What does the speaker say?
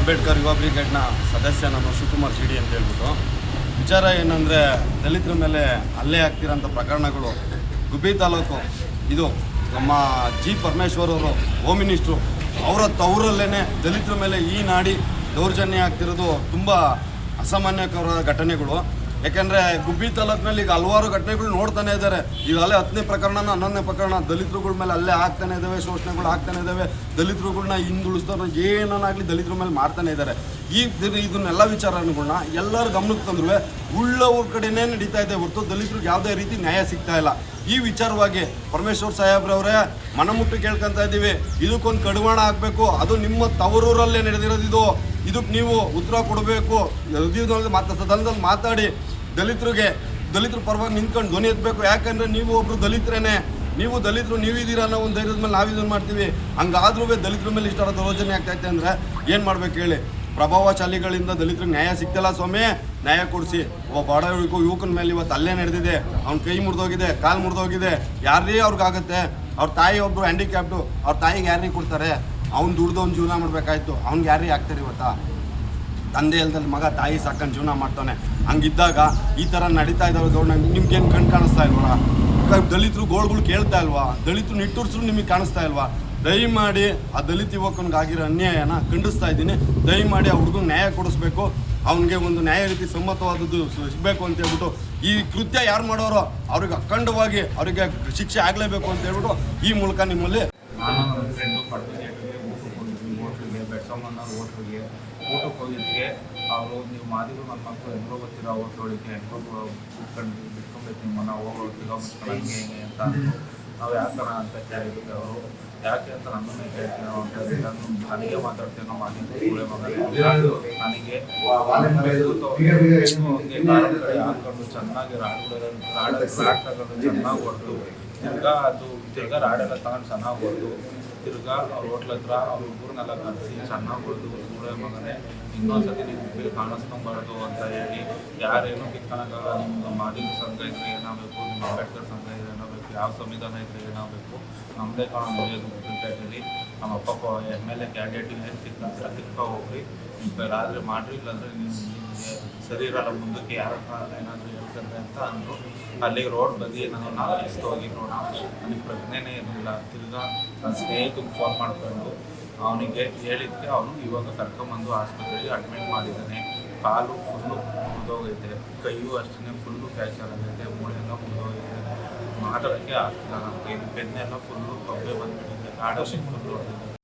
ಅಂಬೇಡ್ಕರ್ ಯುವ ಬ್ರಿಗೇಡ್ನ ಸದಸ್ಯ ನಾನು ಶಿವಕುಮಾರ್ ಜಿಡಿ ಅಂತ ಹೇಳ್ಬಿಟ್ಟು. ವಿಚಾರ ಏನಂದರೆ, ದಲಿತರ ಮೇಲೆ ಹಲ್ಲೆ ಆಗ್ತಿರೋಂಥ ಪ್ರಕರಣಗಳು ಗುಬ್ಬಿ ತಾಲೂಕು, ಇದು ನಮ್ಮ ಜಿ ಪರಮೇಶ್ವರ್ ಅವರು ಹೋಮ್ ಮಿನಿಸ್ಟ್ರು, ಅವರ ತವರಲ್ಲೇ ದಲಿತರ ಮೇಲೆ ಈ ನಾಡಿ ದೌರ್ಜನ್ಯ ಆಗ್ತಿರೋದು ತುಂಬ ಅಸಾಮಾನ್ಯಕರ ಘಟನೆಗಳು. ಯಾಕೆಂದರೆ ಗುಬ್ಬಿ ತಾಲೂಕಿನಲ್ಲಿ ಈಗ ಹಲವಾರು ಘಟನೆಗಳು ನೋಡ್ತಾನೆ ಇದ್ದಾರೆ. ಈಗಾಗಲೇ 10ನೇ ಪ್ರಕರಣ 11ನೇ ಪ್ರಕರಣ ದಲಿತರುಗಳ ಮೇಲೆ ಅಲ್ಲೇ ಆಗ್ತಾನೆ ಇದ್ದಾವೆ, ಶೋಷಣೆಗಳು ಆಗ್ತಾನೆ ಇದ್ದಾವೆ. ದಲಿತರುಗಳನ್ನ ಹಿಂದುಳಿಸ್ದವ್ರು ಏನನ್ನಾಗಲಿ ದಲಿತರ ಮೇಲೆ ಮಾಡ್ತಾನೆ ಇದ್ದಾರೆ. ಇದನ್ನೆಲ್ಲ ವಿಚಾರಗಳನ್ನ ಎಲ್ಲರ ಗಮನಕ್ಕೆ ತಂದ್ರು ಉಳ್ಳವ್ರ ಕಡೆನೇ ನಡೀತಾ ಇದೆ ಹೊರತು ದಲಿತರಿಗೆ ಯಾವುದೇ ರೀತಿ ನ್ಯಾಯ ಸಿಗ್ತಾ ಇಲ್ಲ. ಈ ವಿಚಾರವಾಗಿ ಪರಮೇಶ್ವರ್ ಸಾಹೇಬ್ರವರೇ ಮನಮುಟ್ಟು ಕೇಳ್ಕೊತಾ ಇದ್ದೀವಿ, ಇದಕ್ಕೊಂದು ಕಡಿವಾಣ ಆಗಬೇಕು. ಅದು ನಿಮ್ಮ ತವರೂರಲ್ಲೇ ನಡೆದಿರೋದು ಇದಕ್ಕೆ ನೀವು ಉತ್ತರ ಕೊಡಬೇಕು. ಸದನದಲ್ಲಿ ಮಾತಾಡಿ ದಲಿತರ ಪರವಾಗಿ ನಿಂತ್ಕೊಂಡು ಧ್ವನಿ ಎತ್ತಬೇಕು. ಯಾಕಂದರೆ ನೀವು ಒಬ್ಬರು ದಲಿತರೇನೆ, ನೀವು ದಲಿತರು ನೀವಿದ್ದೀರ ಅನ್ನೋ ಒಂದು ಧೈರ್ಯದ ಮೇಲೆ ನಾವು ಇದನ್ನು ಮಾಡ್ತೀವಿ. ಹಂಗಾದ್ರೂ ದಲಿತರ ಮೇಲೆ ಇಷ್ಟರ ದೌರ್ಜನ್ಯ ಆಗ್ತಾಯಿದೆ ಅಂದರೆ ಏನು ಮಾಡ್ಬೇಕು ಹೇಳಿ? ಪ್ರಭಾವಶಾಲಿಗಳಿಂದ ದಲಿತರಿಗೆ ನ್ಯಾಯ ಸಿಗ್ತಿಲ್ಲ ಸ್ವಾಮಿ, ನ್ಯಾಯ ಕೊಡಿಸಿ. ಒಬ್ಬ ಬಡ ಯುವಕನ ಮೇಲೆ ಇವತ್ತು ಅಲ್ಲೇ ನಡೆದಿದೆ, ಅವ್ನ ಕೈ ಮುರಿದೋಗಿದೆ, ಕಾಲು ಮುರಿದೋಗಿದೆ, ಯಾರೇ ಅವ್ರಿಗಾಗುತ್ತೆ? ಅವ್ರ ತಾಯಿ ಒಬ್ಬರು ಹ್ಯಾಂಡಿಕ್ಯಾಪ್ಟು, ಅವ್ರ ತಾಯಿಗೆ ಯಾರಿಗೆ ಕೊಡ್ತಾರೆ? ಅವ್ನು ದುಡ್ದು ಅವ್ನು ಜೀವನ ಮಾಡಬೇಕಾಯ್ತು, ಅವ್ನಿಗೆ ಯಾರೇ ಆಗ್ತಾರೆ? ಇವತ್ತಾ ತಂದೆ ಇಲ್ದಲ್ಲಿ ಮಗ ತಾಯಿ ಸಾಕೊಂಡು ಜೀವನ ಮಾಡ್ತಾನೆ. ಹಂಗಿದ್ದಾಗ ಈ ಥರ ನಡೀತಾ ಇದ್ದಾವೆ ಗೌರ್ಮೆಂಟ್, ನಿಮ್ಗೇನು ಕಣ್ ಕಾಣಿಸ್ತಾ ಇಲ್ವಾ? ದಲಿತರು ಗೋಳುಗಳು ಕೇಳ್ತಾ ಇಲ್ವಾ? ದಲಿತರು ನಿಟ್ಟುರ್ಸ್ರು ನಿಮಗೆ ಕಾಣಿಸ್ತಾ ಇಲ್ವಾ? ದಯಮಾಡಿ ಆ ದಲಿತ ಯುವಕನಿಗೆ ಆಗಿರೋ ಅನ್ಯಾಯನ ಖಂಡಿಸ್ತಾ ಇದ್ದೀನಿ. ದಯಮಾಡಿ ಆ ಹುಡುಗನ ನ್ಯಾಯ ಕೊಡಿಸ್ಬೇಕು, ಅವನಿಗೆ ಒಂದು ನ್ಯಾಯ ರೀತಿ ಸಮ್ಮತವಾದದ್ದು ಸಿಗಬೇಕು ಅಂತ ಹೇಳ್ಬಿಟ್ಟು, ಈ ಕೃತ್ಯ ಯಾರು ಮಾಡೋರೋ ಅವ್ರಿಗೆ ಅಖಂಡವಾಗಿ ಅವರಿಗೆ ಶಿಕ್ಷೆ ಆಗಲೇಬೇಕು ಅಂತ ಹೇಳ್ಬಿಟ್ಟು ಈ ಮೂಲಕ ನಿಮ್ಮಲ್ಲಿ ನಾನು ನನ್ನ ಫ್ರೆಂಡು ಪಡ್ತಿಗೆ ಹೋಟ್ಲಿಗೆ ಬೆಡ್ಸಮ್ಮನ ಹೋಟ್ಲಿಗೆ ಊಟಕ್ಕೆ ಹೋಗಿದ್ದಕ್ಕೆ ಅವರು ನೀವು ಮಾದಿಗಳು ನನ್ನ ಮಕ್ಕಳು ಹೆಂಗೋ ಗೊತ್ತಿರೋ ಹೋಟ್ಲೊಳಗೆ ಹೆಂಗೋ ಬಿಟ್ಕೊಂಡ್ಬೇಕು ನಿಮ್ಮನ್ನ ಹೋಗೋಗ್ತಿರೋ ಮುಚ್ಕೊಳ್ಳಂಗೆ ಹೆಂಗೆ ಅಂತ ಅಂದರು. ನಾವು ಯಾಕಣ ಅಂತ ಕೇಳಿದ್ವಿ. ಅವರು ಯಾಕೆ ಅಂತ ನನ್ನನ್ನೇ ಕೇಳ್ತೀವಿ ನಾವು ಅಂತ ನಾನು ನನಗೆ ಮಾತಾಡ್ತೀವಿ ನಾವು ಮಾದಿನ ಮಗನೇ ನನಗೆ ಹಂಗೆ ಕಾರಣ ಕಡೆ ಹಾಕೊಂಡು ಚೆನ್ನಾಗಿ ರಾಡ್ ತಗೊಂಡು ಚೆನ್ನಾಗಿ ಹೊಡೆದು ತಿರ್ಗಾ ರಾಡೆಲ್ಲ ತಗೊಂಡು ಚೆನ್ನಾಗಿ ಹೊಡೆದು ತಿರ್ಗಾ ಅವ್ರ ಹೋಟ್ಲ ಹತ್ರ ಅವ್ರ ಹುಡುಗರನ್ನೆಲ್ಲ ಕರೆಸಿ ಚೆನ್ನಾಗಿ ಹೊಡೆದು ಸೂಳೆ ಮಗನೇ ಇನ್ನೊಂದ್ಸತಿ ನೀವು ಬಿಲ್ ಕಾಣಿಸ್ಕೊಂಬಾರ್ದು ಅಂತ ಹೇಳಿ ಯಾರೇನೋ ಕಿತ್ಕೊಳಕ್ಕಾಗ ನಿಮ್ಗೆ ಮಾದಿನ ಸಂಘ ಇದ್ರೆ ಏನಾಗಬೇಕು, ನಿಮ್ಮ ಅಂಬೇಡ್ಕರ್ ಸಂಘ ಇದ್ರೆ ಏನಾಗಬೇಕು, ಯಾವ ಸಂವಿಧಾನ ಇದ್ರೆ ಏನಾಗಬೇಕು, ನಮ್ಮದೇ ಕಾರಣ ಮುಗಿಯೋದು ಕ್ರಿಕೆಟಲ್ಲಿ ನಮ್ಮ ಅಪ್ಪ MLA ಕ್ಯಾಂಡಿಡೇಟ್ ಏನು ತಿಕ್ಕ ಹೋಗ್ರಿ, ಆದರೆ ಮಾಡಿರಿ, ಇಲ್ಲಾಂದರೆ ನಿಮಗೆ ಸರಿ ಇರಲ್ಲ, ಮುಂದಕ್ಕೆ ಯಾರ ಏನಾದರೂ ಹೇಳ್ತಾರೆ ಅಂತ ಅಂದರು. ಅಲ್ಲಿಗೆ ರೋಡ್ ಬದಿ ನಾನು ಎಷ್ಟು ಹೋಗಿ ನೋಡೋಣ, ನನಗೆ ಪ್ರಜ್ಞೆನೇ ಇರಲಿಲ್ಲ. ತಿರ್ಗಾ ನನ್ನ ಸ್ನೇಹಿತಗೆ ಫೋನ್ ಮಾಡ್ಕೊಂಡು ಅವನಿಗೆ ಹೇಳಿದ್ದಕ್ಕೆ ಅವನು ಇವಾಗ ಕರ್ಕೊಂಬಂದು ಆಸ್ಪತ್ರೆಗೆ ಅಡ್ಮಿಟ್ ಮಾಡಿದ್ದಾನೆ. ಕಾಲು ಫುಲ್ಲು ಮುರಿದೋಗೈತೆ, ಕೈಯೂ ಅಷ್ಟೇ ಫುಲ್ಲು ಫ್ರ್ಯಾಕ್ಚರ್ ಆಗೈತೆ, ಮೂಳೆಲ್ಲ ಮುರಿದೋಗೈತೆ, ಮಾತಾಡೋಕ್ಕೆ ಆಗ್ತಿಲ್ಲ. ನನ್ನ ಕೈಲಿ ಬೆನ್ನೆಲ್ಲ ಫುಲ್ಲು ಕೊಬ್ಬೆ ಬಂದುಬಿಟ್ಟಿದೆ, ಆಡೋಕ್ಕೆ ಫುಲ್ಲು ಹೊಡೆದಿದೆ.